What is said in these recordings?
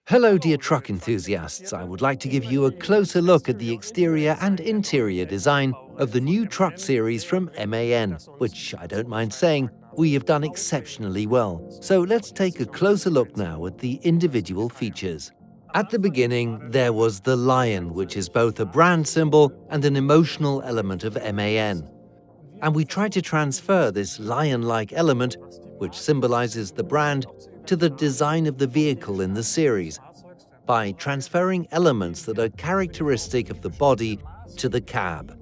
Hello dear truck enthusiasts, I would like to give you a closer look at the exterior and interior design of the new truck series from MAN, which, I don't mind saying, we have done exceptionally well. So let's take a closer look now at the individual features. At the beginning, there was the lion, which is both a brand symbol and an emotional element of MAN. And we tried to transfer this lion-like element, which symbolizes the brand, to the design of the vehicle in the series, by transferring elements that are characteristic of the body to the cab.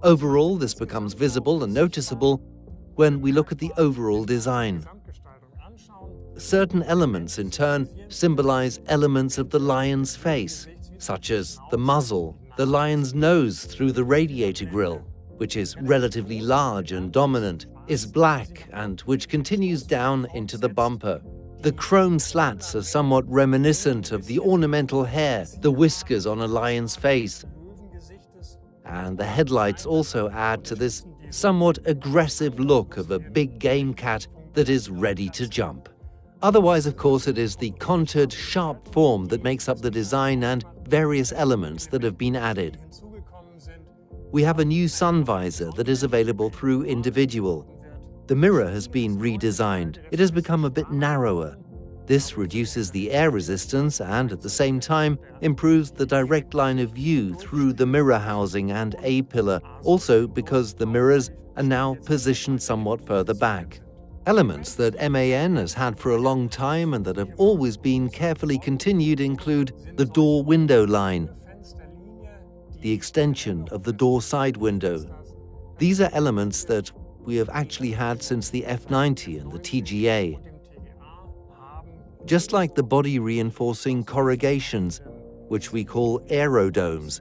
Overall, this becomes visible and noticeable when we look at the overall design. Certain elements, in turn, symbolize elements of the lion's face, such as the muzzle, the lion's nose through the radiator grille, which is relatively large and dominant, is black and which continues down into the bumper. The chrome slats are somewhat reminiscent of the ornamental hair, the whiskers on a lion's face. And the headlights also add to this somewhat aggressive look of a big game cat that is ready to jump. Otherwise, of course, it is the contoured, sharp form that makes up the design and various elements that have been added. We have a new sun visor that is available through individual. The mirror has been redesigned. It has become a bit narrower. This reduces the air resistance and, at the same time, improves the direct line of view through the mirror housing and A-pillar, also because the mirrors are now positioned somewhat further back. Elements that MAN has had for a long time and that have always been carefully continued include the door-window line, the extension of the door side window. These are elements that we have actually had since the F90 and the TGA. Just like the body-reinforcing corrugations, which we call aerodomes,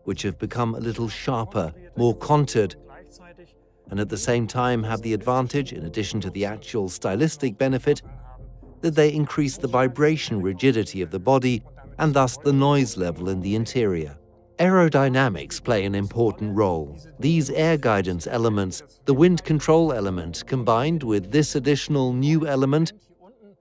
which have become a little sharper, more contoured, and at the same time have the advantage, in addition to the actual stylistic benefit, that they increase the vibration rigidity of the body and thus the noise level in the interior. Aerodynamics play an important role. These air guidance elements, the wind control element combined with this additional new element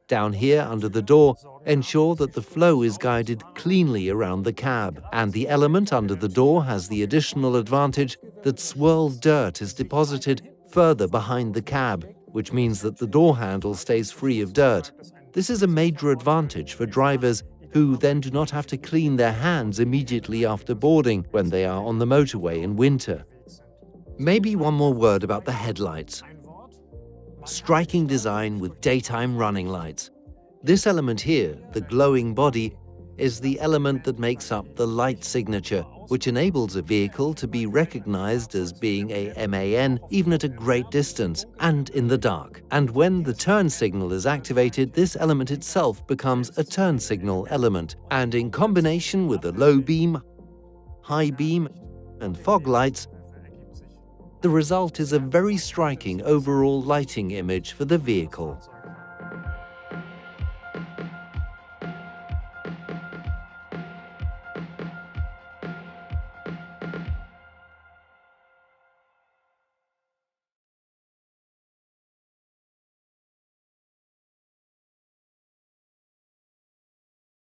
down here under the door, ensure that the flow is guided cleanly around the cab, and the element under the door has the additional advantage that swirled dirt is deposited further behind the cab, which means that the door handle stays free of dirt. This is a major advantage for drivers who then do not have to clean their hands immediately after boarding when they are on the motorway in winter. Maybe one more word about the headlights. Striking design with daytime running lights. This element here, the glowing body, is the element that makes up the light signature, which enables a vehicle to be recognized as being a MAN even at a great distance and in the dark. And when the turn signal is activated, this element itself becomes a turn signal element, and in combination with the low beam, high beam, and fog lights, the result is a very striking overall lighting image for the vehicle.